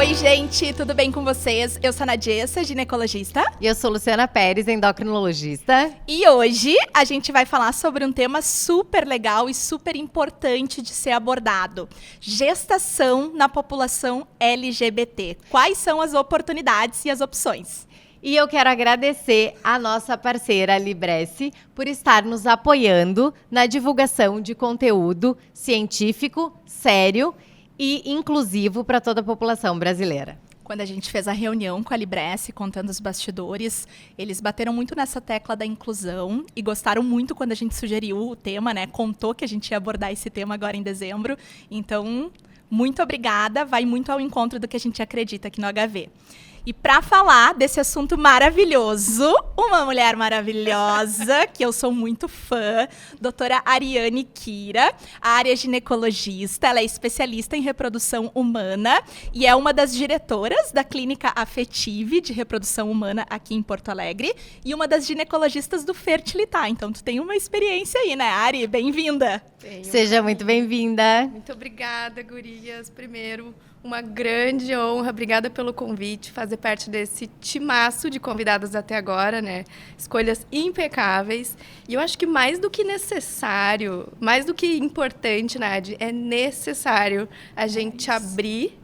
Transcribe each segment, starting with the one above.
Oi, gente, tudo bem com vocês? Eu sou a Nadjessa, ginecologista. E eu sou Luciana Pérez, endocrinologista. E hoje a gente vai falar sobre um tema super legal e super importante de ser abordado. Gestação na população LGBT. Quais são as oportunidades e as opções? E eu quero agradecer a nossa parceira Libresse por estar nos apoiando na divulgação de conteúdo científico, sério e inclusivo para toda a população brasileira. Quando a gente fez a reunião com a Libresse, contando os bastidores, eles bateram muito nessa tecla da inclusão e gostaram muito quando a gente sugeriu o tema, né? Contou que a gente ia abordar esse tema agora em dezembro. Então, muito obrigada, vai muito ao encontro do que a gente acredita aqui no HV. E para falar desse assunto maravilhoso, uma mulher maravilhosa, que eu sou muito fã, doutora Ariane Kira, a área ginecologista, ela é especialista em reprodução humana e é uma das diretoras da Clínica Afetive de Reprodução Humana aqui em Porto Alegre e uma das ginecologistas do Fertilitar. Então, tu tem uma experiência aí, né, Ari? Bem-vinda! Seja muito bem-vinda. Muito obrigada, gurias. Primeiro, uma grande honra. Obrigada pelo convite, fazer parte desse timaço de convidadas até agora, né? Escolhas impecáveis. E eu acho que mais do que necessário, mais do que importante, Nadi, é necessário a gente abrir,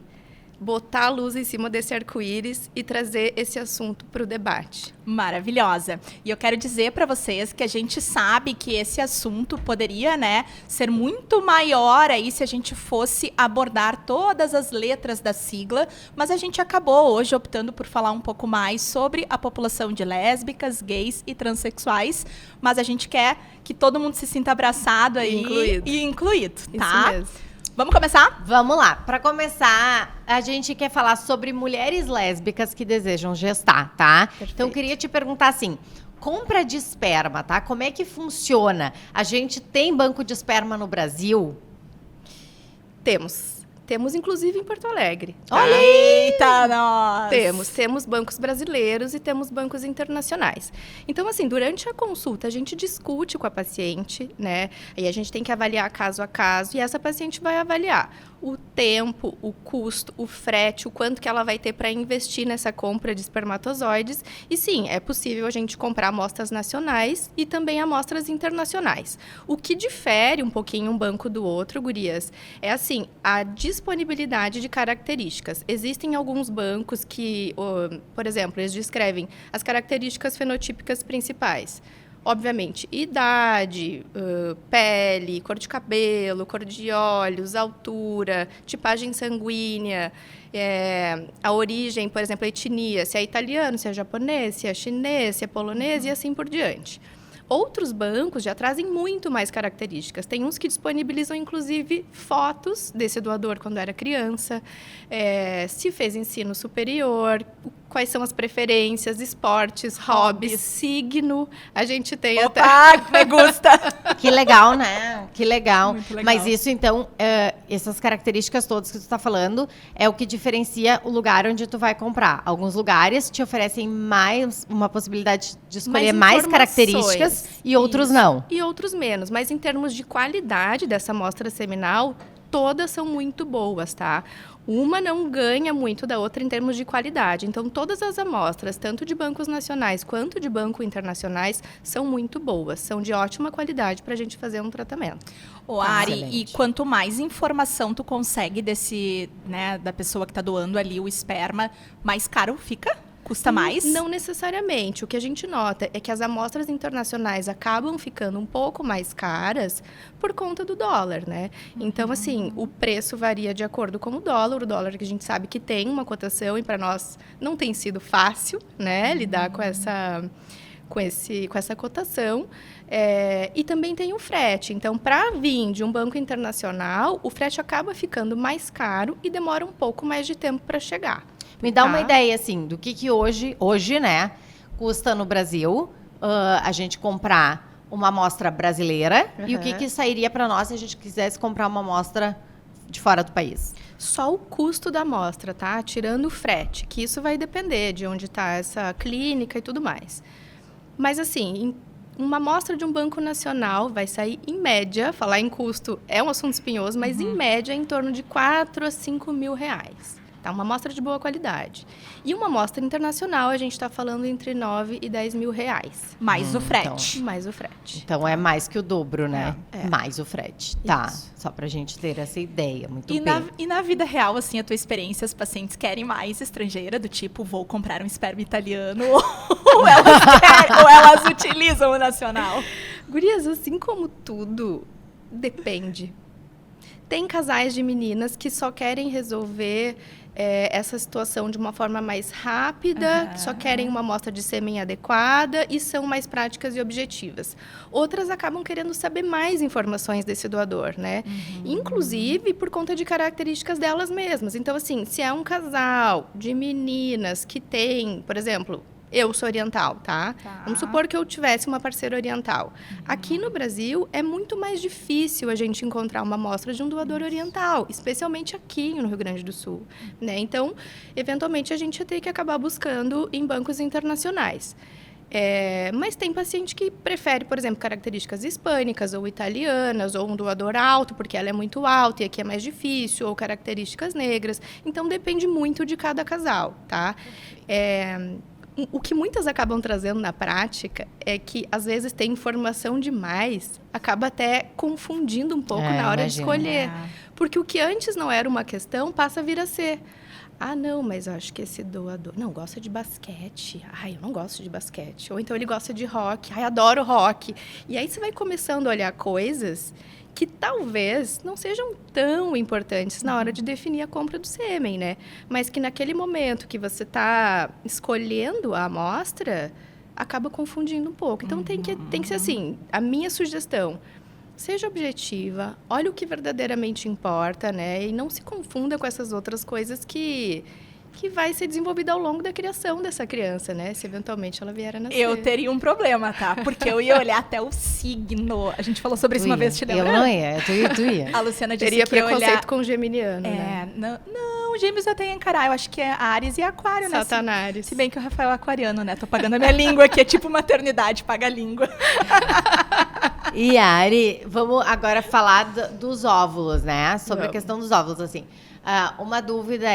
botar a luz em cima desse arco-íris e trazer esse assunto para o debate. Maravilhosa. E eu quero dizer para vocês que a gente sabe que esse assunto poderia, né, ser muito maior aí se a gente fosse abordar todas as letras da sigla, mas a gente acabou hoje optando por falar um pouco mais sobre a população de lésbicas, gays e transexuais, mas a gente quer que todo mundo se sinta abraçado aí e incluído, tá? Isso mesmo. Vamos começar? Vamos lá. Para começar, a gente quer falar sobre mulheres lésbicas que desejam gestar, tá? Perfeito. Então, eu queria te perguntar assim, compra de esperma, tá? Como é que funciona? A gente tem banco de esperma no Brasil? Temos, inclusive, em Porto Alegre. Tá? Olha! Eita, nós! Temos bancos brasileiros e temos bancos internacionais. Então, assim, durante a consulta, a gente discute com a paciente, né? E a gente tem que avaliar caso a caso, e essa paciente vai avaliar o tempo, o custo, o frete, o quanto que ela vai ter para investir nessa compra de espermatozoides. E sim, é possível a gente comprar amostras nacionais e também amostras internacionais. O que difere um pouquinho um banco do outro, gurias, é assim, a disponibilidade de características. Existem alguns bancos que, por exemplo, eles descrevem as características fenotípicas principais. Obviamente, idade, pele, cor de cabelo, cor de olhos, altura, tipagem sanguínea, a origem, por exemplo, a etnia, se é italiano, se é japonês, se é chinês, se é polonês e assim por diante. Outros bancos já trazem muito mais características. Tem uns que disponibilizam, inclusive, fotos desse doador quando era criança, se fez ensino superior, quais são as preferências, esportes, hobbies, signo. A gente tem Opa, me gusta! Que legal, né? Que legal. Muito legal. Mas isso, então, essas características todas que tu está falando, é o que diferencia o lugar onde tu vai comprar. Alguns lugares te oferecem mais uma possibilidade de escolher mais características e outros não. E outros menos. Mas em termos de qualidade dessa amostra seminal, todas são muito boas, tá? Uma não ganha muito da outra em termos de qualidade. Então, todas as amostras, tanto de bancos nacionais quanto de bancos internacionais, são muito boas. São de ótima qualidade para a gente fazer um tratamento. Ô, Ari, Excelente. e quanto mais informação tu consegue da pessoa que tá doando ali o esperma, mais caro fica? Custa mais? Não necessariamente. O que a gente nota é que as amostras internacionais acabam ficando um pouco mais caras por conta do dólar, né? Então, assim, o preço varia de acordo com o dólar que a gente sabe que tem uma cotação e para nós não tem sido fácil, né, lidar com essa cotação. E também tem o frete. Então, para vir de um banco internacional, o frete acaba ficando mais caro e demora um pouco mais de tempo para chegar. Me dá uma ideia, assim, do que hoje, né, custa no Brasil a gente comprar uma amostra brasileira e o que sairia para nós se a gente quisesse comprar uma amostra de fora do país? Só o custo da amostra, tá? Tirando o frete, que isso vai depender de onde está essa clínica e tudo mais. Mas, assim, uma amostra de um banco nacional vai sair, em média, falar em custo é um assunto espinhoso, mas em média é em torno de 4 a 5 mil reais. tá? Uma amostra de boa qualidade. E uma amostra internacional, a gente está falando entre 9 e 10 mil reais. Mais o frete. Mais o frete. Então é mais que o dobro, né? É. Mais o frete. Tá. Isso. Só pra gente ter essa ideia. Muito E bem. na vida real, assim, a tua experiência, os pacientes querem mais estrangeira, do tipo, vou comprar um esperma italiano, ou elas utilizam o nacional? Gurias, assim como tudo, depende. Tem casais de meninas que só querem resolver essa situação de uma forma mais rápida, que só querem uma amostra de sêmen adequada e são mais práticas e objetivas. Outras acabam querendo saber mais informações desse doador, né? Inclusive por conta de características delas mesmas. Então, assim, se é um casal de meninas que tem, por exemplo... Eu sou oriental, tá? Vamos supor que eu tivesse uma parceira oriental. Aqui no Brasil, é muito mais difícil a gente encontrar uma amostra de um doador oriental, especialmente aqui no Rio Grande do Sul, né? Então, eventualmente, a gente ia ter que acabar buscando em bancos internacionais. Mas tem paciente que prefere, por exemplo, características hispânicas ou italianas, ou um doador alto, porque ela é muito alta e aqui é mais difícil, ou características negras. Então, depende muito de cada casal, tá? O que muitas acabam trazendo na prática é que, às vezes, tem informação demais, acaba até confundindo um pouco na hora de escolher. Porque o que antes não era uma questão, passa a vir a ser. Ah, não, mas eu acho que esse doador... Não, gosta de basquete. Ai, eu não gosto de basquete. Ou então ele gosta de rock. Ai, adoro rock. E aí você vai começando a olhar coisas que talvez não sejam tão importantes na hora de definir a compra do sêmen, né? Mas que naquele momento que você está escolhendo a amostra, acaba confundindo um pouco. Então, tem que ser assim, a minha sugestão, seja objetiva, olhe o que verdadeiramente importa, né? E não se confunda com essas outras coisas que vai ser desenvolvida ao longo da criação dessa criança, né? Se eventualmente ela vier a nascer. Eu teria um problema, tá? Porque eu ia olhar até o signo. A gente falou sobre isso uma vez, te lembra? Eu não ia, tu ia. A Luciana disse Teria que ia preconceito olhar... com geminiano, né? Não, Gêmeos eu tenho que encarar. Eu acho que é Áries e Aquário, né? Satanás. Se bem que o Rafael é aquariano, né? Tô pagando a minha língua aqui, é tipo maternidade, paga a língua. E Ari, vamos agora falar dos óvulos, né? Sobre a Vamos. questão dos óvulos, assim. Uma dúvida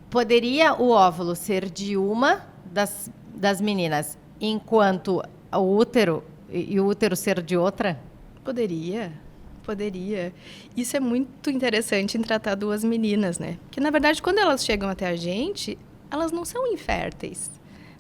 poderia o óvulo ser de uma das meninas, enquanto o útero ser de outra? Poderia. Isso é muito interessante em tratar duas meninas, né? Porque, na verdade, quando elas chegam até a gente, elas não são inférteis.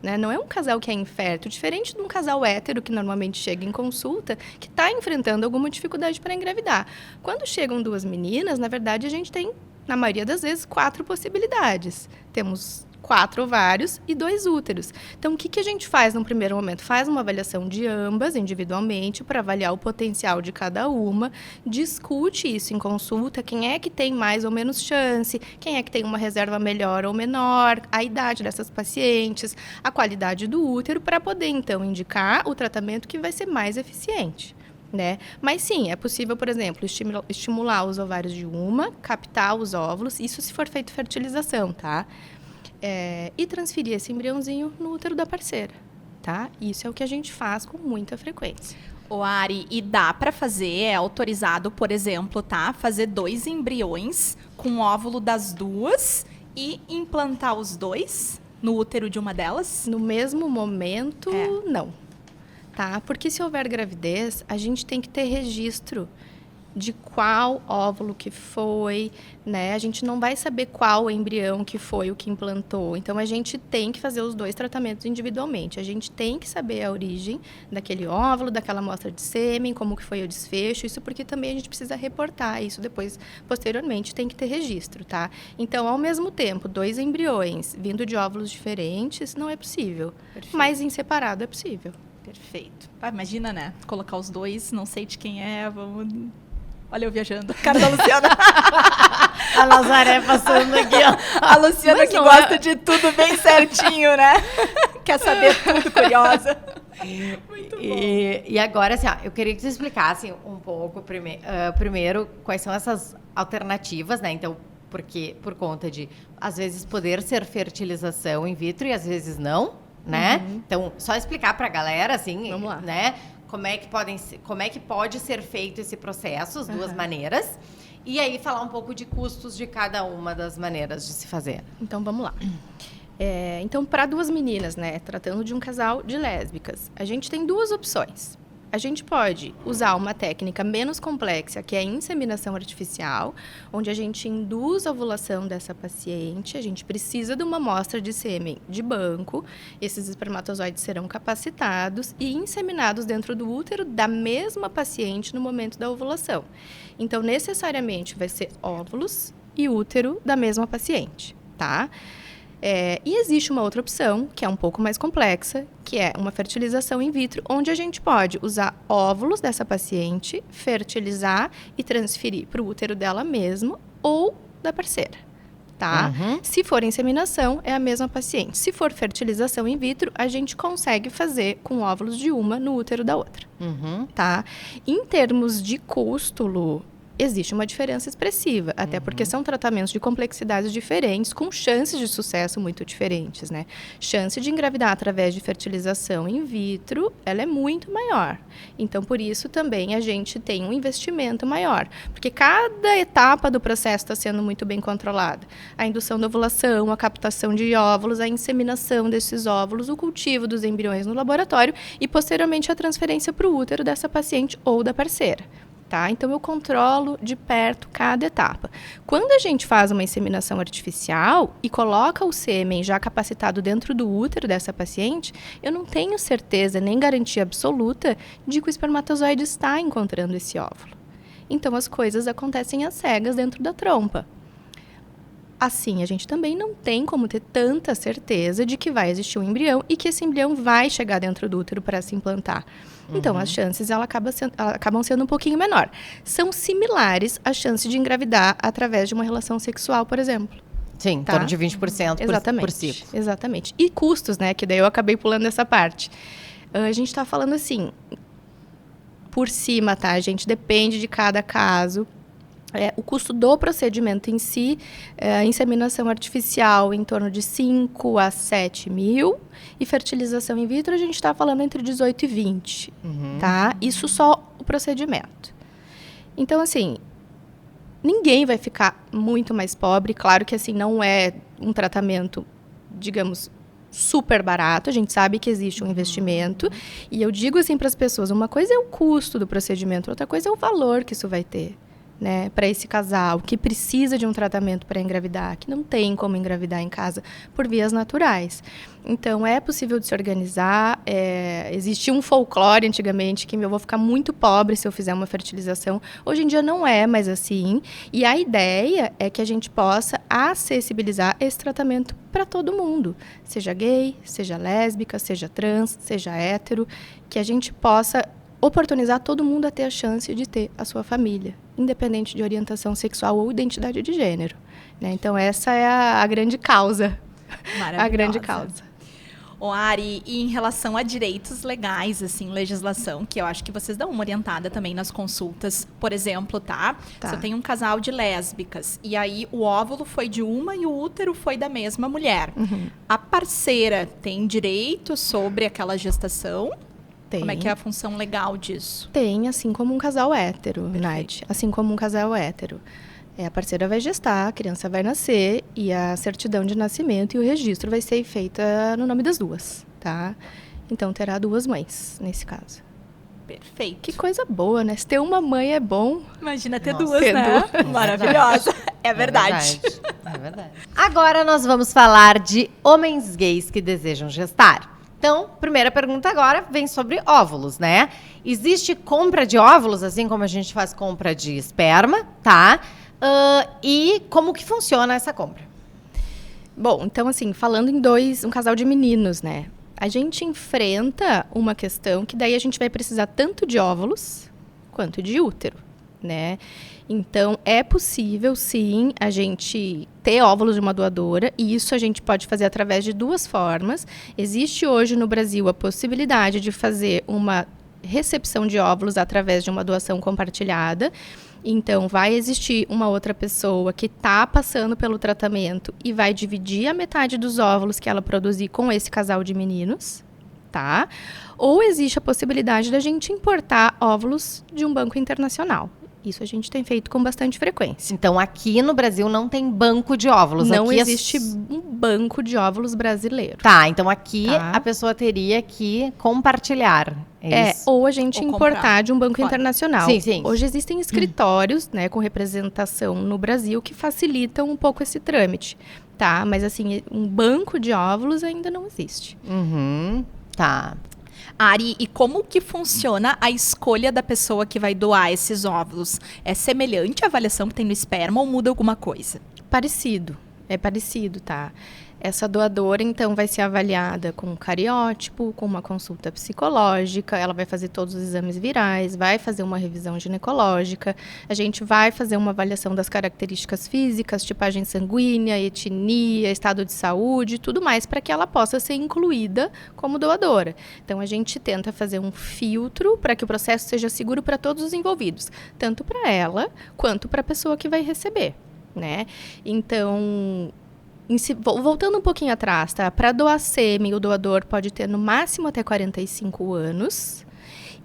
Né? Não é um casal que é infértil, diferente de um casal hétero que normalmente chega em consulta, que está enfrentando alguma dificuldade para engravidar. Quando chegam duas meninas, na verdade, a gente tem, na maioria das vezes, 4 possibilidades. Temos 4 ovários e 2 úteros. Então, o que a gente faz no primeiro momento? Faz uma avaliação de ambas, individualmente, para avaliar o potencial de cada uma, discute isso em consulta, quem é que tem mais ou menos chance, quem é que tem uma reserva melhor ou menor, a idade dessas pacientes, a qualidade do útero, para poder, então, indicar o tratamento que vai ser mais eficiente. Né? Mas sim, é possível, por exemplo, estimular os ovários de uma, captar os óvulos, isso se for feito fertilização, tá? E transferir esse embriãozinho no útero da parceira, tá? Isso é o que a gente faz com muita frequência. O Ari, e dá para fazer, é autorizado, por exemplo, tá? Fazer 2 embriões com óvulo das duas e implantar os 2 no útero de uma delas? No mesmo momento, não. Tá? Porque se houver gravidez, a gente tem que ter registro de qual óvulo que foi, né? A gente não vai saber qual embrião que foi o que implantou. Então, a gente tem que fazer os 2 tratamentos individualmente. A gente tem que saber a origem daquele óvulo, daquela amostra de sêmen, como que foi o desfecho. Isso porque também a gente precisa reportar isso depois, posteriormente, tem que ter registro, tá? Então, ao mesmo tempo, 2 embriões vindo de óvulos diferentes, não é possível. Perfeito. Mas em separado é possível. Perfeito. Imagina, né? Colocar os 2, não sei de quem é, vamos... Olha eu viajando. Cara da Luciana. A Nazaré passando aqui, ó. A Luciana Mas que não gosta de tudo bem certinho, né? Quer saber tudo, curiosa. Muito bom. E agora, assim, eu queria que você explicasse um pouco, primeiro, quais são essas alternativas, né? Então, porque por conta de, às vezes, poder ser fertilização in vitro e às vezes não, né? Então, só explicar pra galera, assim, Vamos lá. né? Como é que pode ser feito esse processo, as duas maneiras. E aí falar um pouco de custos de cada uma das maneiras de se fazer. Então, vamos lá. Então, para duas meninas, né, tratando de um casal de lésbicas, a gente tem duas opções. A gente pode usar uma técnica menos complexa, que é a inseminação artificial, onde a gente induz a ovulação dessa paciente. A gente precisa de uma amostra de sêmen de banco. Esses espermatozoides serão capacitados e inseminados dentro do útero da mesma paciente no momento da ovulação. Então, necessariamente, vai ser óvulos e útero da mesma paciente, tá? E existe uma outra opção, que é um pouco mais complexa, que é uma fertilização in vitro, onde a gente pode usar óvulos dessa paciente, fertilizar e transferir para o útero dela mesma ou da parceira, tá? Se for inseminação, é a mesma paciente. Se for fertilização in vitro, a gente consegue fazer com óvulos de uma no útero da outra, tá? Em termos de custo, Lu, existe uma diferença expressiva, até porque são tratamentos de complexidades diferentes, com chances de sucesso muito diferentes, né? Chance de engravidar através de fertilização in vitro, ela é muito maior. Então, por isso, também a gente tem um investimento maior, porque cada etapa do processo está sendo muito bem controlada. A indução da ovulação, a captação de óvulos, a inseminação desses óvulos, o cultivo dos embriões no laboratório e, posteriormente, a transferência para o útero dessa paciente ou da parceira. Tá? Então, eu controlo de perto cada etapa. Quando a gente faz uma inseminação artificial e coloca o sêmen já capacitado dentro do útero dessa paciente, eu não tenho certeza nem garantia absoluta de que o espermatozoide está encontrando esse óvulo. Então, as coisas acontecem às cegas dentro da trompa. Assim, a gente também não tem como ter tanta certeza de que vai existir um embrião e que esse embrião vai chegar dentro do útero para se implantar. Então, as chances acabam sendo um pouquinho menor. São similares às chances de engravidar através de uma relação sexual, por exemplo. Sim, em tá? torno de 20% por ciclo. Exatamente. E custos, né? Que daí eu acabei pulando essa parte. A gente está falando assim, por cima, tá, gente? Depende de cada caso. O custo do procedimento em si, a inseminação artificial em torno de 5 a 7 mil e fertilização in vitro a gente está falando entre 18 e 20, tá? Isso só o procedimento. Então, assim, ninguém vai ficar muito mais pobre. Claro que, assim, não é um tratamento, digamos, super barato. A gente sabe que existe um investimento. E eu digo assim para as pessoas, uma coisa é o custo do procedimento, outra coisa é o valor que isso vai ter. Né, para esse casal que precisa de um tratamento para engravidar, que não tem como engravidar em casa por vias naturais. Então, é possível de se organizar. Existia um folclore antigamente que eu vou ficar muito pobre se eu fizer uma fertilização. Hoje em dia não é mais assim. E a ideia é que a gente possa acessibilizar esse tratamento para todo mundo. Seja gay, seja lésbica, seja trans, seja hétero. Que a gente possa oportunizar todo mundo a ter a chance de ter a sua família, independente de orientação sexual ou identidade de gênero. Né? Então, essa é a grande causa. A grande causa. Ari, e em relação a direitos legais, assim, legislação, que eu acho que vocês dão uma orientada também nas consultas. Por exemplo, tá? Se eu tenho um casal de lésbicas, e aí o óvulo foi de uma e o útero foi da mesma mulher. A parceira tem direito sobre aquela gestação? Tem. Como é que é a função legal disso? Tem, assim como um casal hétero, Nath. Assim como um casal hétero. A parceira vai gestar, a criança vai nascer e a certidão de nascimento e o registro vai ser feita no nome das duas, tá? Então, terá duas mães, nesse caso. Perfeito. Que coisa boa, né? Se ter uma mãe é bom. Imagina ter duas, né? Maravilhosa. É verdade. É verdade. Agora nós vamos falar de homens gays que desejam gestar. Então, primeira pergunta agora vem sobre óvulos, né? Existe compra de óvulos, assim como a gente faz compra de esperma, tá? E como que funciona essa compra? Bom, então assim, falando em um casal de meninos, né? A gente enfrenta uma questão que daí a gente vai precisar tanto de óvulos quanto de útero, né? Então, é possível, sim, a gente ter óvulos de uma doadora, e isso a gente pode fazer através de duas formas. Existe hoje no Brasil a possibilidade de fazer uma recepção de óvulos através de uma doação compartilhada. Então, vai existir uma outra pessoa que está passando pelo tratamento e vai dividir a metade dos óvulos que ela produzir com esse casal de meninos, tá? Ou existe a possibilidade da gente importar óvulos de um banco internacional. Isso a gente tem feito com bastante frequência. Então, aqui no Brasil não tem banco de óvulos. Não aqui existe um banco de óvulos brasileiro. Tá, então aqui Tá. a pessoa teria que compartilhar. Isso. Ou a gente Ou importar comprar de um banco fora. internacional. Sim, sim. Hoje existem escritórios, né, com representação no Brasil que facilitam um pouco esse trâmite, tá? Mas assim, um banco de óvulos ainda não existe. Uhum, tá. Ari, e como que funciona a escolha da pessoa que vai doar esses óvulos? É semelhante à avaliação que tem no esperma ou muda alguma coisa? É parecido, tá? Essa doadora, então, vai ser avaliada com um cariótipo, com uma consulta psicológica, ela vai fazer todos os exames virais, vai fazer uma revisão ginecológica, a gente vai fazer uma avaliação das características físicas, tipagem sanguínea, etnia, estado de saúde, tudo mais, para que ela possa ser incluída como doadora. Então, a gente tenta fazer um filtro para que o processo seja seguro para todos os envolvidos, tanto para ela quanto para a pessoa que vai receber, né? Então, voltando um pouquinho atrás, tá? Para doar sêmen, o doador pode ter no máximo até 45 anos.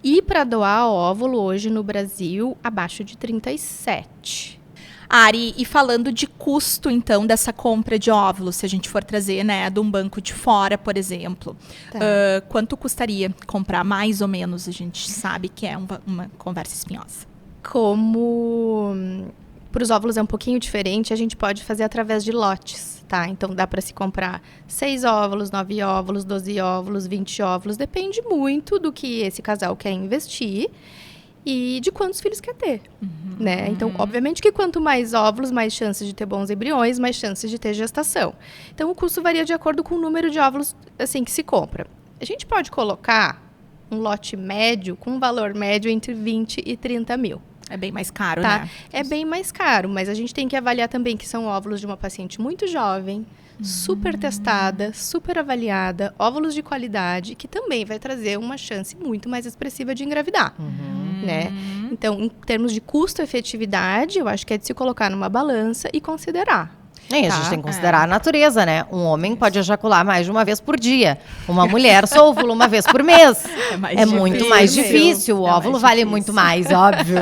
E para doar óvulo, hoje no Brasil, abaixo de 37. Ari, e falando de custo, então, dessa compra de óvulos, se a gente for trazer, né, de um banco de fora, por exemplo, Tá. quanto custaria comprar mais ou menos? A gente sabe que é uma conversa espinhosa. Como para os óvulos é um pouquinho diferente, a gente pode fazer através de lotes, tá? Então, dá para se comprar 6 óvulos, 9 óvulos, 12 óvulos, 20 óvulos. Depende muito do que esse casal quer investir e de quantos filhos quer ter, né? Então, obviamente que quanto mais óvulos, mais chances de ter bons embriões, mais chances de ter gestação. Então, o custo varia de acordo com o número de óvulos, assim, que se compra. A gente pode colocar um lote médio com um valor médio entre 20 e 30 mil. É bem mais caro, Tá. né? É bem mais caro, mas a gente tem que avaliar também que são óvulos de uma paciente muito jovem, super testada, super avaliada, óvulos de qualidade, que também vai trazer uma chance muito mais expressiva de engravidar, né? Então, em termos de custo-efetividade, eu acho que é de se colocar numa balança e considerar. E a Tá. gente tem que considerar a natureza, né? Um homem pode ejacular mais de uma vez por dia. Uma mulher só ovula uma vez por mês. mais É muito mais difícil. difícil. O É mais óvulo vale difícil. muito mais, óbvio.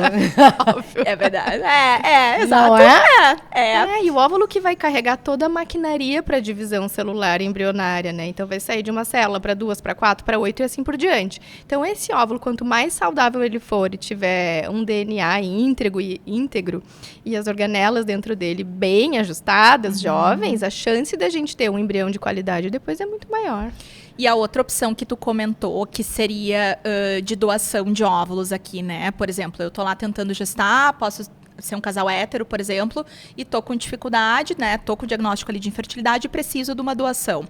É verdade. Exato. Não é? E o óvulo que vai carregar toda a maquinaria para divisão celular embrionária, né? Então, vai sair de uma célula para 2, para 4, para 8 e assim por diante. Então, esse óvulo, quanto mais saudável ele for e tiver um DNA íntegro e as organelas dentro dele bem ajustadas, jovens, a chance da gente ter um embrião de qualidade depois é muito maior. E a outra opção que tu comentou, que seria de doação de óvulos aqui, né? Por exemplo, eu tô lá tentando gestar, posso ser um casal hétero, por exemplo, e tô com dificuldade, né? Tô com diagnóstico ali de infertilidade e preciso de uma doação.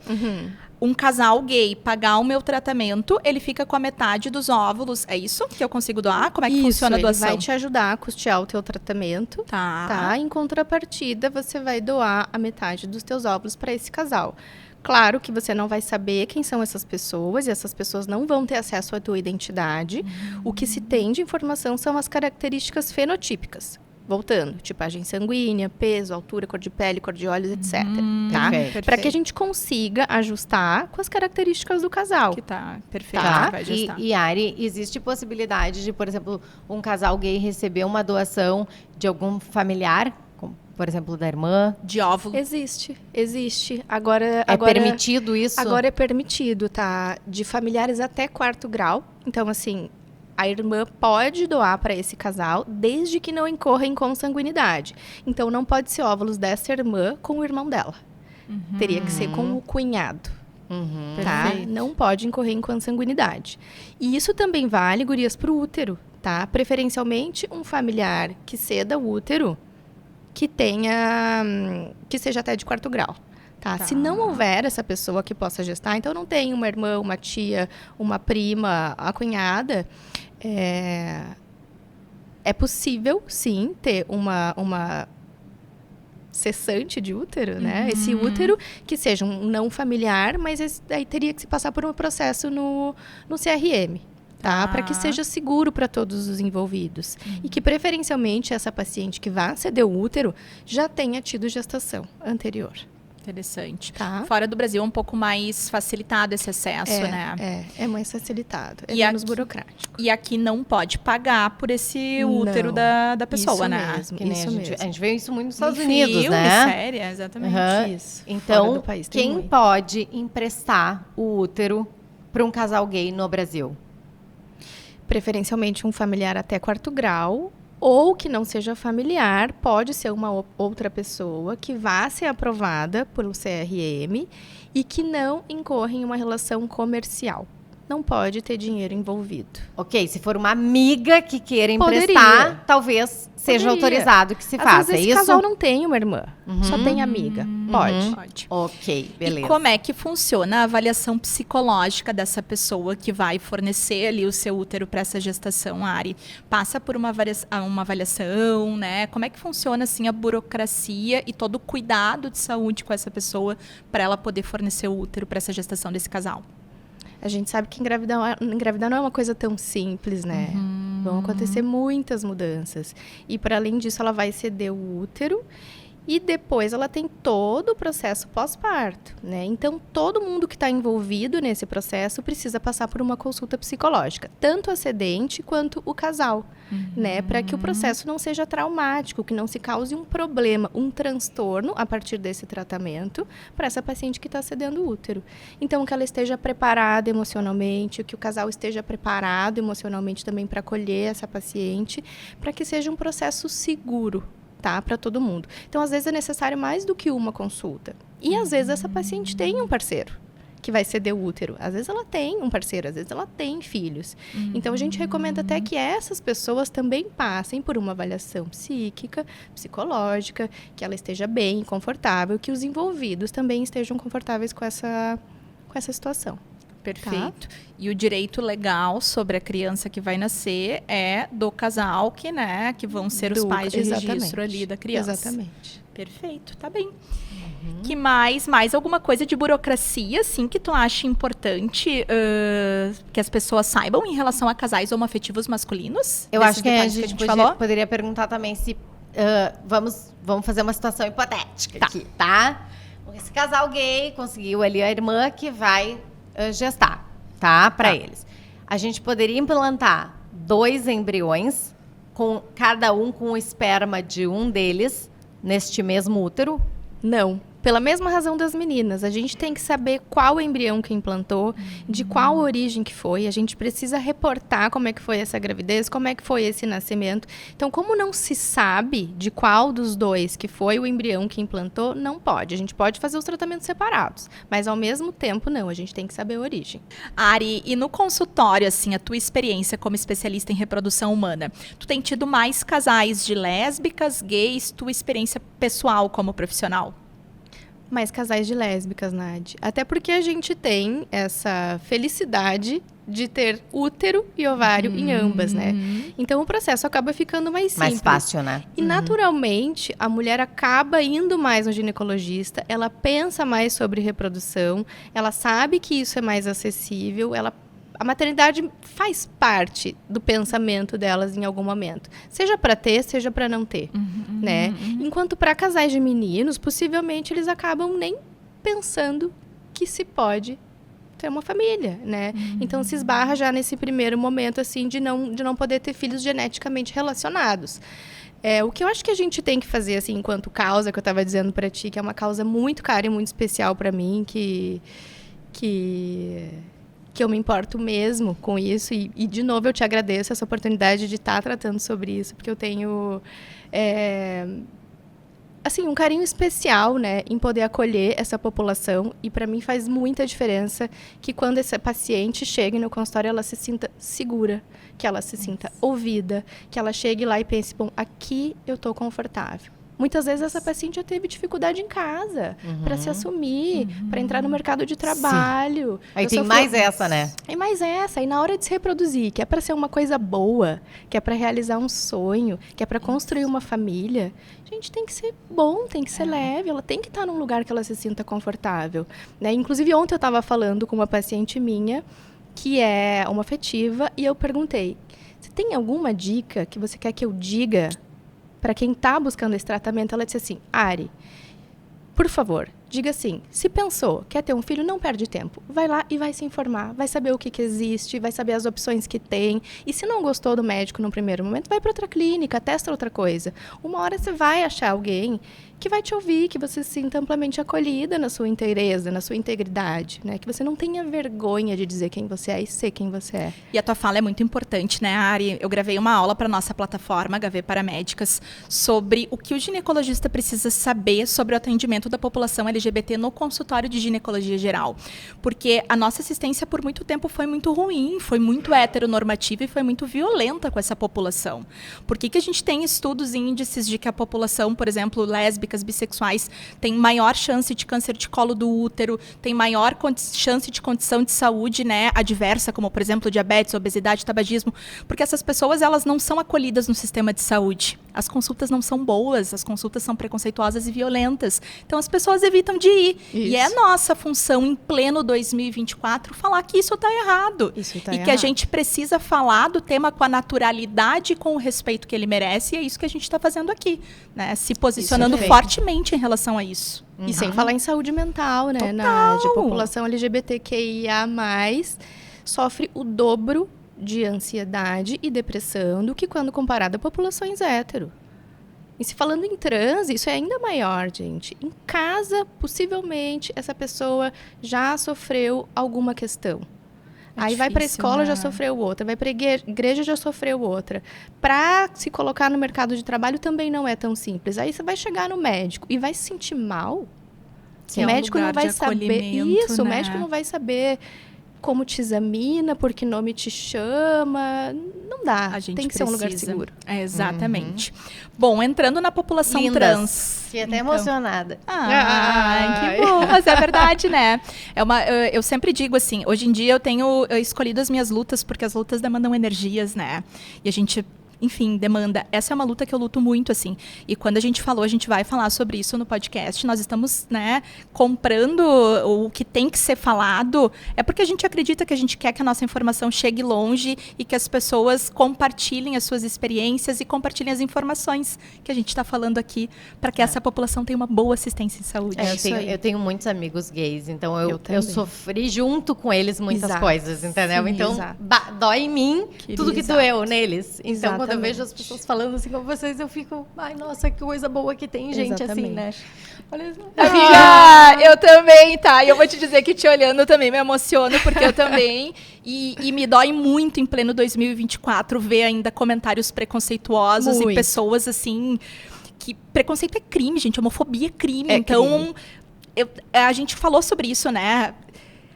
Um casal gay pagar o meu tratamento, ele fica com a metade dos óvulos. É isso que eu consigo doar? Como é que funciona a doação? Ele vai te ajudar a custear o teu tratamento. Tá? Em contrapartida, você vai doar a metade dos teus óvulos para esse casal. Claro que você não vai saber quem são essas pessoas e essas pessoas não vão ter acesso à tua identidade. O que se tem de informação são as características fenotípicas. Voltando, tipagem sanguínea, peso, altura, cor de pele, cor de olhos, etc. Tá? Perfeito. Para que a gente consiga ajustar com as características do casal. Que tá perfeito. Tá? Vai gestar. E Ari, existe possibilidade de, por exemplo, um casal gay receber uma doação de algum familiar? Como, por exemplo, da irmã? De óvulo. Existe. Agora Permitido isso? Agora é permitido, tá? De familiares até 4º grau. Então, assim, a irmã pode doar para esse casal, desde que não incorra em consanguinidade. Então, não pode ser óvulos dessa irmã com o irmão dela. Teria que ser com o cunhado. Tá? Perfeito. Não pode incorrer em consanguinidade. E isso também vale, gurias, para o útero, tá? Preferencialmente, um familiar que ceda o útero, que seja até de 4º grau. Tá? Se não houver essa pessoa que possa gestar, então não tem uma irmã, uma tia, uma prima, a cunhada, é possível, sim, ter uma cessante de útero, né? Esse útero que seja um não familiar, mas aí teria que se passar por um processo no CRM. Tá? Para que seja seguro para todos os envolvidos. E que, preferencialmente, essa paciente que vai ceder o útero já tenha tido gestação anterior. Interessante. Tá? Fora do Brasil é um pouco mais facilitado esse acesso, né? É mais facilitado, é E menos aqui- burocrático. E aqui não pode pagar por esse útero Não, da pessoa, isso né? mesmo. Que nem Isso a gente, mesmo. a gente vê isso muito nos Estados Em Unidos, filme, né? série, exatamente. Aham. Isso. Fora Então, do país tem quem muito. pode emprestar o útero para um casal gay no Brasil? Preferencialmente um familiar até 4º grau, ou que não seja familiar, pode ser uma outra pessoa que vá ser aprovada pelo CRM e que não incorra em uma relação comercial. Não pode ter dinheiro envolvido. Ok, se for uma amiga que queira Poderia. emprestar, talvez seja Poderia. autorizado que se Às faça, vezes é esse isso? casal não tem uma irmã, só tem amiga. Pode. Pode. Ok, beleza. E como é que funciona a avaliação psicológica dessa pessoa que vai fornecer ali o seu útero para essa gestação, Ari? Passa por uma avaliação, né? Como é que funciona assim a burocracia e todo o cuidado de saúde com essa pessoa para ela poder fornecer o útero para essa gestação desse casal? A gente sabe que engravidar não é uma coisa tão simples, né? Vão acontecer muitas mudanças. E, para além disso, ela vai ceder o útero e depois ela tem todo o processo pós-parto, né? Então, todo mundo que está envolvido nesse processo precisa passar por uma consulta psicológica, tanto a cedente quanto o casal, né? Para que o processo não seja traumático, que não se cause um problema, um transtorno a partir desse tratamento para essa paciente que está cedendo o útero. Então, que ela esteja preparada emocionalmente, que o casal esteja preparado emocionalmente também para acolher essa paciente, para que seja um processo seguro, tá, para todo mundo. Então, às vezes é necessário mais do que uma consulta. E às vezes essa paciente tem um parceiro que vai ceder o útero. Às vezes ela tem um parceiro, às vezes ela tem filhos. Então, a gente recomenda até que essas pessoas também passem por uma avaliação psíquica, psicológica, que ela esteja bem, confortável, que os envolvidos também estejam confortáveis com essa situação. Perfeito. E o direito legal sobre a criança que vai nascer é do casal que vão ser os pais de registro ali da criança. Exatamente. Perfeito, tá bem. Que mais alguma coisa de burocracia, assim, que tu acha importante que as pessoas saibam em relação a casais homoafetivos masculinos? Eu Desses acho que a detalhes gente falou? poderia perguntar também se... vamos fazer uma situação hipotética aqui, tá? Esse casal gay conseguiu ali a irmã que vai gestar, tá? Para eles. A gente poderia implantar 2 embriões, cada um com o esperma de um deles, neste mesmo útero? Não. Pela mesma razão das meninas, a gente tem que saber qual embrião que implantou, de qual origem que foi. A gente precisa reportar como é que foi essa gravidez, como é que foi esse nascimento. Então, como não se sabe de qual dos 2 que foi o embrião que implantou, não pode. A gente pode fazer os tratamentos separados, mas ao mesmo tempo não, a gente tem que saber a origem. Ari, e no consultório, assim, a tua experiência como especialista em reprodução humana, tu tem tido mais casais de lésbicas, gays, tua experiência pessoal como profissional? Mais casais de lésbicas, Nadi. Até porque a gente tem essa felicidade de ter útero e ovário em ambas, né? Então, o processo acaba ficando mais simples. Mais fácil, né? E, naturalmente, a mulher acaba indo mais no ginecologista, ela pensa mais sobre reprodução, ela sabe que isso é mais acessível, a maternidade faz parte do pensamento delas em algum momento. Seja para ter, seja para não ter, né? Enquanto para casais de meninos, possivelmente eles acabam nem pensando que se pode ter uma família, né? Então se esbarra já nesse primeiro momento assim de não poder ter filhos geneticamente relacionados. O que eu acho que a gente tem que fazer assim enquanto causa, que eu estava dizendo para ti, que é uma causa muito cara e muito especial para mim, que eu me importo mesmo com isso e, de novo, eu te agradeço essa oportunidade de estar tratando sobre isso, porque eu tenho, assim, um carinho especial, né, em poder acolher essa população e, para mim, faz muita diferença que quando essa paciente chegue no consultório, ela se sinta segura, que ela se sinta ouvida, que ela chegue lá e pense, bom, aqui eu estou confortável. Muitas vezes essa paciente já teve dificuldade em casa para se assumir, para entrar no mercado de trabalho. Aí tem mais essa, né? E mais essa. E na hora de se reproduzir, que é para ser uma coisa boa, que é para realizar um sonho, que é para construir uma família, a gente tem que ser bom, tem que ser leve, ela tem que estar num lugar que ela se sinta confortável, né? Inclusive, ontem eu estava falando com uma paciente minha, que é homoafetiva, e eu perguntei, você tem alguma dica que você quer que eu diga para quem está buscando esse tratamento? Ela disse assim, Ari, por favor, diga assim, se pensou, quer ter um filho, não perde tempo. Vai lá e vai se informar, vai saber o que existe, vai saber as opções que tem. E se não gostou do médico no primeiro momento, vai para outra clínica, testa outra coisa. Uma hora você vai achar alguém que vai te ouvir, que você se sinta amplamente acolhida na sua inteireza, na sua integridade, né? Que você não tenha vergonha de dizer quem você é e ser quem você é. E a tua fala é muito importante, né, Ari? Eu gravei uma aula para nossa plataforma, HV Paramédicas, sobre o que o ginecologista precisa saber sobre o atendimento da população LGBT no consultório de ginecologia geral. Porque a nossa assistência, por muito tempo, foi muito ruim, foi muito heteronormativa e foi muito violenta com essa população. Por que a gente tem estudos e índices de que a população, por exemplo, lésbicas, bissexuais, tem maior chance de câncer de colo do útero, tem maior chance de condição de saúde, né, adversa, como, por exemplo, diabetes, obesidade, tabagismo, porque essas pessoas, elas não são acolhidas no sistema de saúde. As consultas não são boas, as consultas são preconceituosas e violentas. Então, as pessoas evitam de ir. Isso. E é nossa função, em pleno 2024, falar que isso está errado. Isso tá e errado. que a gente precisa falar do tema com a naturalidade e com o respeito que ele merece, e é isso que a gente está fazendo aqui, né? Se posicionando fortemente em relação a isso. E sem falar em saúde mental, né, Nádia? A população LGBTQIA+, sofre o dobro de ansiedade e depressão do que quando comparada a populações hétero. E se falando em trans, isso é ainda maior, gente. Em casa, possivelmente, essa pessoa já sofreu alguma questão. Aí vai para a escola, já sofreu outra. Vai para a igreja, já sofreu outra. Para se colocar no mercado de trabalho também não é tão simples. Aí você vai chegar no médico e vai se sentir mal. Que o médico não vai saber isso. Né? O médico não vai saber como te examina, por que nome te chama. Não dá. A gente tem que ser um lugar seguro. É, exatamente. Bom, entrando na população trans. Fiquei até emocionada. Que bom, mas é verdade, né? Eu sempre digo assim, hoje em dia eu tenho escolhido as minhas lutas, porque as lutas demandam energias, né? E a gente, enfim, demanda. Essa é uma luta que eu luto muito, assim. E quando a gente falou, a gente vai falar sobre isso no podcast, nós estamos, né, comprando o que tem que ser falado. É porque a gente acredita que a gente quer que a nossa informação chegue longe e que as pessoas compartilhem as suas experiências e compartilhem as informações que a gente está falando aqui, para que essa população tenha uma boa assistência em saúde. Eu tenho muitos amigos gays, então eu também. sofri junto com eles muitas coisas, entendeu? Sim, então, dói em mim tudo que doeu neles. Então, quando eu vejo as pessoas falando assim com vocês, eu fico, ai, nossa, que coisa boa que tem gente assim, né? Olha, amiga, eu também, tá? E eu vou te dizer que te olhando eu também me emociono, porque eu também. E me dói muito em pleno 2024 ver ainda comentários preconceituosos e pessoas assim. Que preconceito é crime, gente. Homofobia é crime. Então, a gente falou sobre isso, né?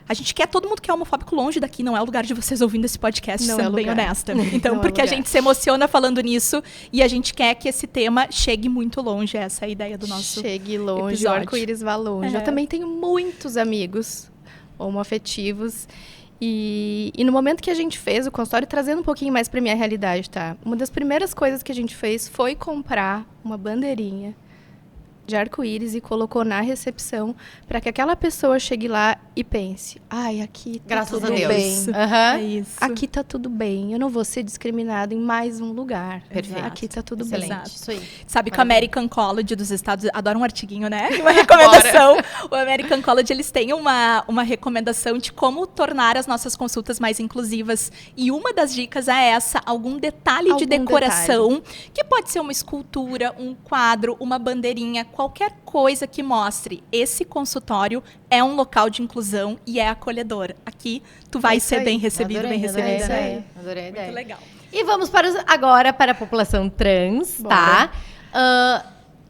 A gente quer todo mundo que é homofóbico longe daqui, não é o lugar de vocês ouvindo esse podcast, sendo bem honesta. Então, porque a gente se emociona falando nisso e a gente quer que esse tema chegue muito longe, essa é a ideia do nosso Chegue longe, episódio. o arco-íris vá longe. Eu também tenho muitos amigos homoafetivos e no momento que a gente fez o consultório, trazendo um pouquinho mais para minha realidade, tá? Uma das primeiras coisas que a gente fez foi comprar uma bandeirinha de arco-íris e colocou na recepção para que aquela pessoa chegue lá e pense, ai, aqui tá Graças tudo a Deus. bem. É isso. Aqui tá tudo bem, eu não vou ser discriminado em mais um lugar. Perfeito. Aqui tá tudo Excelente. bem. Isso aí. Sabe que o American College dos Estados Unidos adora um artiguinho, né? Uma recomendação. O American College, eles têm uma recomendação de como tornar as nossas consultas mais inclusivas. E uma das dicas é essa, algum detalhe de decoração, que pode ser uma escultura, um quadro, uma bandeirinha, qualquer coisa que mostre esse consultório é um local de inclusão e é acolhedor. Aqui tu vai ser bem recebido, bem recebida. Adorei a ideia. Muito legal. E vamos agora para a população trans, tá?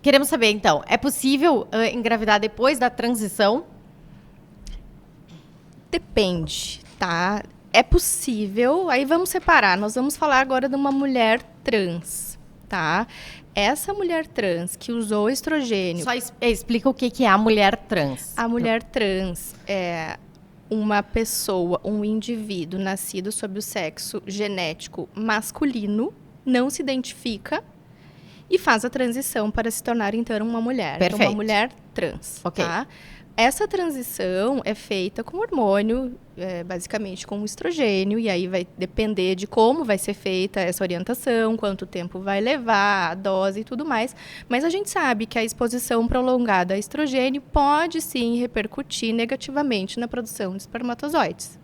Queremos saber, então, é possível engravidar depois da transição? Depende, tá? É possível, aí vamos separar. Nós vamos falar agora de uma mulher trans, tá? Essa mulher trans que usou estrogênio... Só explica o que é a mulher trans. A mulher trans é uma pessoa, um indivíduo nascido sob o sexo genético masculino, não se identifica e faz a transição para se tornar, então, uma mulher. Perfeito. Então, uma mulher trans, Ok. tá? essa transição é feita com hormônio, basicamente com o estrogênio, e aí vai depender de como vai ser feita essa orientação, quanto tempo vai levar, a dose e tudo mais. Mas a gente sabe que a exposição prolongada a estrogênio pode sim repercutir negativamente na produção de espermatozoides.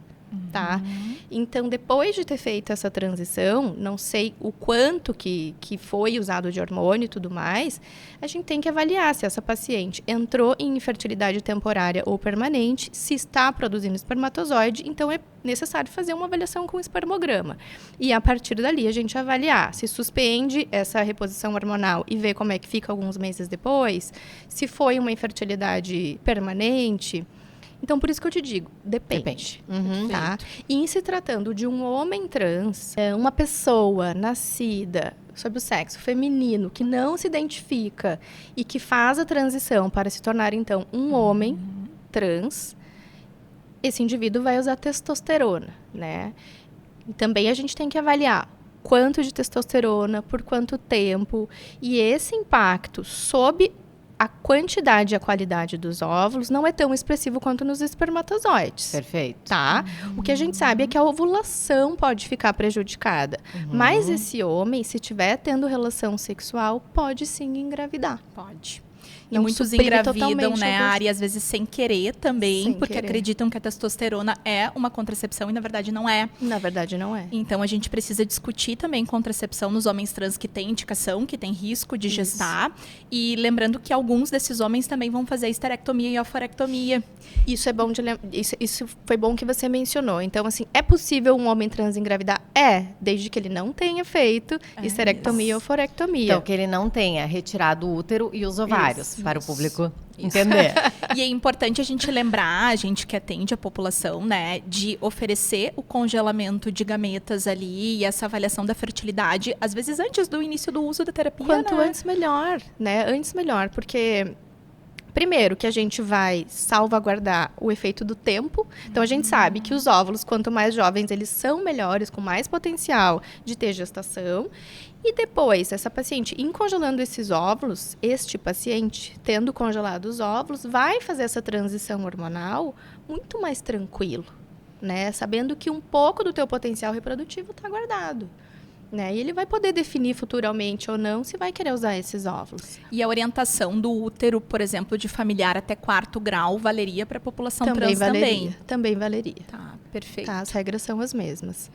Tá? Então, depois de ter feito essa transição, não sei o quanto que foi usado de hormônio e tudo mais, a gente tem que avaliar se essa paciente entrou em infertilidade temporária ou permanente, se está produzindo espermatozoide, então é necessário fazer uma avaliação com espermograma. E a partir dali a gente avaliar se suspende essa reposição hormonal e ver como é que fica alguns meses depois, se foi uma infertilidade permanente. Então, por isso que eu te digo, depende. Tá? E em se tratando de um homem trans, uma pessoa nascida sob o sexo feminino, que não se identifica e que faz a transição para se tornar, então, um homem trans, esse indivíduo vai usar testosterona, né? E também a gente tem que avaliar quanto de testosterona, por quanto tempo, e esse impacto sob a quantidade e a qualidade dos óvulos não é tão expressivo quanto nos espermatozoides. Perfeito. Tá? O que a gente sabe é que a ovulação pode ficar prejudicada. Mas esse homem, se estiver tendo relação sexual, pode sim engravidar. Pode. E Não muitos suprime engravidam, totalmente né, a ovulação. Ari, às vezes sem querer também, Sem porque querer. acreditam que a testosterona é uma contracepção e, na verdade, não é. Na verdade, não é. Então, a gente precisa discutir também contracepção nos homens trans que têm indicação, que têm risco de gestar. E lembrando que alguns desses homens também vão fazer esterectomia e oforectomia. Isso é bom de isso foi bom que você mencionou. Então, assim, é possível um homem trans engravidar? É, desde que ele não tenha feito esterectomia ou oforectomia. Então, que ele não tenha retirado o útero e os ovários, Isso, para o isso. público entender. E é importante a gente lembrar, a gente que atende a população, né, de oferecer o congelamento de gametas ali e essa avaliação da fertilidade, às vezes antes do início do uso da terapia, Quanto né? antes, melhor, né? Antes, melhor, porque... Primeiro, que a gente vai salvaguardar o efeito do tempo. Então, a gente sabe que os óvulos, quanto mais jovens, eles são melhores, com mais potencial de ter gestação. E depois, essa paciente, em congelando esses óvulos, este paciente, tendo congelado os óvulos, vai fazer essa transição hormonal muito mais tranquilo, né? Sabendo que um pouco do teu potencial reprodutivo está guardado. Né? E ele vai poder definir futuramente ou não se vai querer usar esses óvulos. E a orientação do útero, por exemplo, de familiar até 4º grau, valeria para a população trans também? Também valeria. Tá, perfeito. Tá, as regras são as mesmas.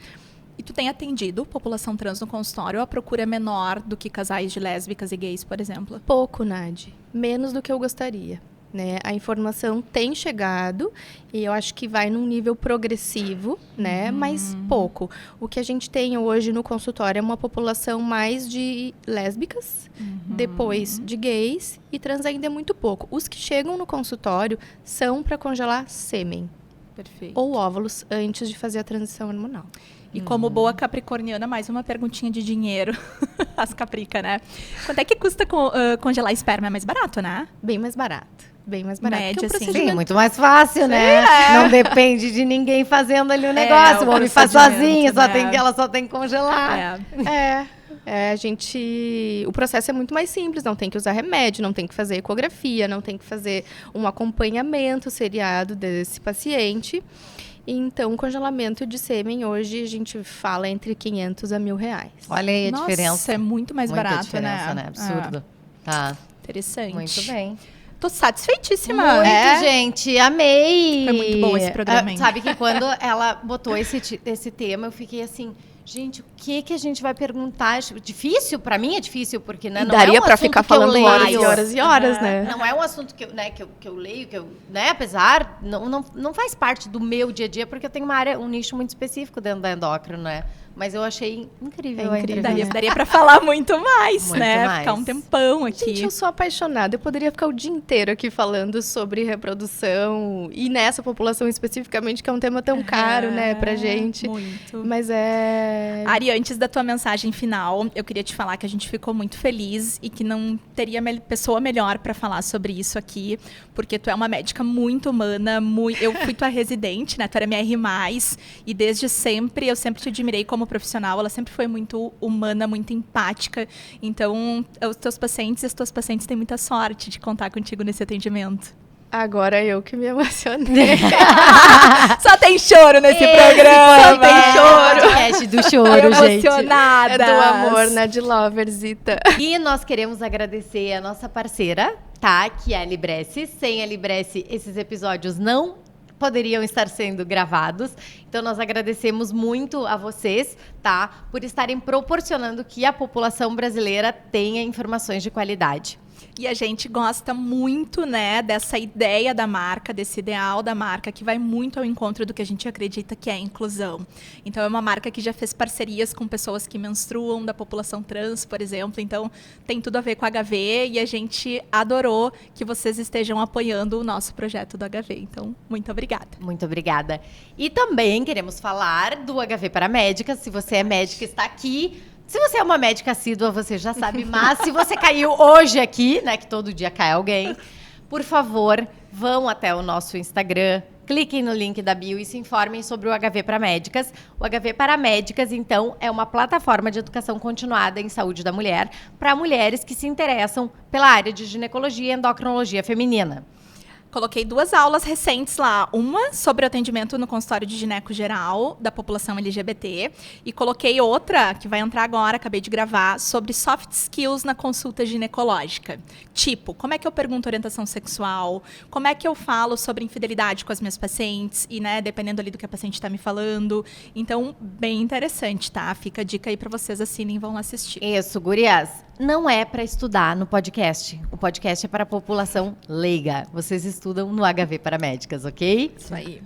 E tu tem atendido população trans no consultório ou a procura é menor do que casais de lésbicas e gays, por exemplo? Pouco, Nadi. Menos do que eu gostaria. Né? A informação tem chegado e eu acho que vai num nível progressivo, né? Mas pouco. O que a gente tem hoje no consultório é uma população mais de lésbicas, depois de gays e trans ainda é muito pouco. Os que chegam no consultório são para congelar sêmen Perfeito. ou óvulos antes de fazer a transição hormonal. E como boa capricorniana, mais uma perguntinha de dinheiro. As caprica, né? Quanto é que custa congelar esperma? É mais barato, né? Bem mais barato. Bem mais barato. Média, porque o assim. Sim, procedimento muito mais fácil, né? Não depende de ninguém fazendo ali o negócio. o O homem faz procedimento, sozinho, né? ela só tem que congelar. O processo é muito mais simples, não tem que usar remédio, não tem que fazer ecografia, não tem que fazer um acompanhamento seriado desse paciente. Então, o congelamento de sêmen hoje a gente fala entre 500 a R$1.000. Olha aí a Nossa, diferença. é muito mais Muita barato, diferença, né? Absurdo. Tá, Interessante. muito bem. Tô satisfeitíssima. Muito, gente. Amei. Foi muito bom esse programa, hein? Sabe que quando ela botou esse tema, eu fiquei assim... Gente, o que a gente vai perguntar? Difícil? Pra mim é difícil, porque né, não Daria é um pra assunto ficar que eu falando horas e leio. horas e horas, né? Não é um assunto que eu leio, apesar, não faz parte do meu dia a dia, porque eu tenho uma área, um nicho muito específico dentro da endócrino, né? Mas eu achei incrível. É incrível, a entrevista. Daria pra falar muito mais, Muito né? mais. Ficar um tempão aqui. Gente, eu sou apaixonada. Eu poderia ficar o dia inteiro aqui falando sobre reprodução e nessa população especificamente, que é um tema tão caro, né, pra gente. Muito. Mas é... Ari, antes da tua mensagem final, eu queria te falar que a gente ficou muito feliz e que não teria pessoa melhor para falar sobre isso aqui, porque tu é uma médica muito humana, eu fui tua residente, né? Tu era minha R+, e desde sempre, eu sempre te admirei como profissional, ela sempre foi muito humana, muito empática. Então, os teus pacientes e as tuas pacientes têm muita sorte de contar contigo nesse atendimento. Agora eu que me emocionei. Só tem choro nesse programa. Só tem choro. Podcast do choro, gente. Emocionada. É do amor, né? De Loversita. E nós queremos agradecer a nossa parceira, tá? Que é a Libresse. Sem a Libresse, esses episódios não poderiam estar sendo gravados. Então, nós agradecemos muito a vocês, tá? Por estarem proporcionando que a população brasileira tenha informações de qualidade. E a gente gosta muito, né, dessa ideia da marca, desse ideal da marca, que vai muito ao encontro do que a gente acredita que é a inclusão. Então, é uma marca que já fez parcerias com pessoas que menstruam, da população trans, por exemplo. Então, tem tudo a ver com a HV e a gente adorou que vocês estejam apoiando o nosso projeto do HV. Então, muito obrigada. Muito obrigada. E também queremos falar do HV para médicas. Se você é médica, está aqui. Se você é uma médica assídua, você já sabe, mas se você caiu hoje aqui, né, que todo dia cai alguém, por favor, vão até o nosso Instagram, cliquem no link da bio e se informem sobre o HV para médicas. O HV para médicas, então, é uma plataforma de educação continuada em saúde da mulher para mulheres que se interessam pela área de ginecologia e endocrinologia feminina. Coloquei 2 aulas recentes lá. Uma sobre o atendimento no consultório de gineco geral da população LGBT. E coloquei outra, que vai entrar agora, acabei de gravar, sobre soft skills na consulta ginecológica. Tipo, como é que eu pergunto orientação sexual? Como é que eu falo sobre infidelidade com as minhas pacientes? E, né, dependendo ali do que a paciente está me falando. Então, bem interessante, tá? Fica a dica aí para vocês, assinem e vão lá assistir. Isso, gurias. Não é para estudar no podcast. O podcast é para a população leiga. Vocês estudam no HV para médicas, ok? Isso aí.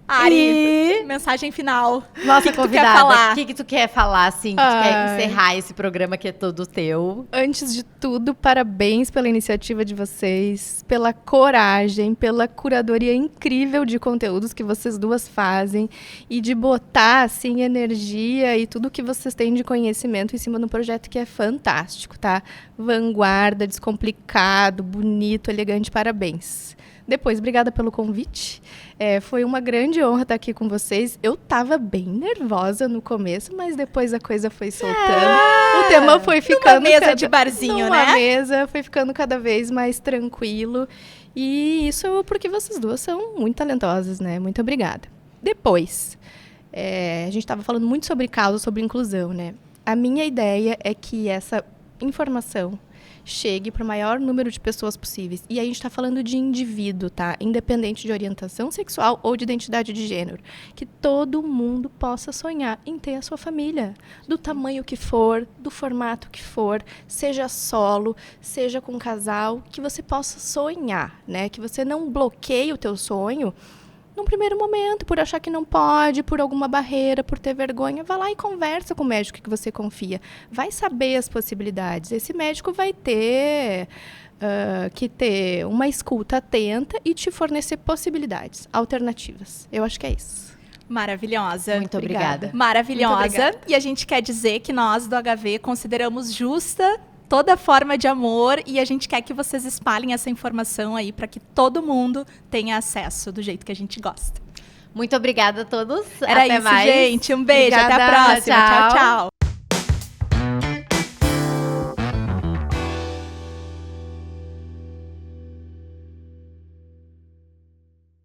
Ari, mensagem final. Nossa que convidada, tu quer falar? o que tu quer falar, assim, que tu quer encerrar esse programa que é todo teu? Antes de tudo, parabéns pela iniciativa de vocês, pela coragem, pela curadoria incrível de conteúdos que vocês duas fazem e de botar, assim, energia e tudo que vocês têm de conhecimento em cima de um projeto que é fantástico, tá? Vanguarda, descomplicado, bonito, elegante, parabéns. Depois, obrigada pelo convite. Foi uma grande honra estar aqui com vocês. Eu estava bem nervosa no começo, mas depois a coisa foi soltando. O tema foi ficando... Numa mesa de barzinho, numa né? mesa, foi ficando cada vez mais tranquilo. E isso porque vocês duas são muito talentosas, né? Muito obrigada. Depois, a gente estava falando muito sobre causa, sobre inclusão, né? A minha ideia é que essa informação chegue para o maior número de pessoas possíveis. E aí a gente está falando de indivíduo, tá? Independente de orientação sexual ou de identidade de gênero. Que todo mundo possa sonhar em ter a sua família. Do tamanho que for, do formato que for, seja solo, seja com casal, que você possa sonhar, né? Que você não bloqueie o teu sonho num primeiro momento, por achar que não pode, por alguma barreira, por ter vergonha. Vá lá e conversa com o médico que você confia. Vai saber as possibilidades. Esse médico vai ter que ter uma escuta atenta e te fornecer possibilidades, alternativas. Eu acho que é isso. Maravilhosa. Muito obrigada. Maravilhosa. Muito obrigada. E a gente quer dizer que nós do HV consideramos justa toda forma de amor e a gente quer que vocês espalhem essa informação aí para que todo mundo tenha acesso do jeito que a gente gosta. Muito obrigada a todos. Era Até isso, mais. gente. Um beijo. Obrigada. Até a próxima. Tchau. Tchau, tchau.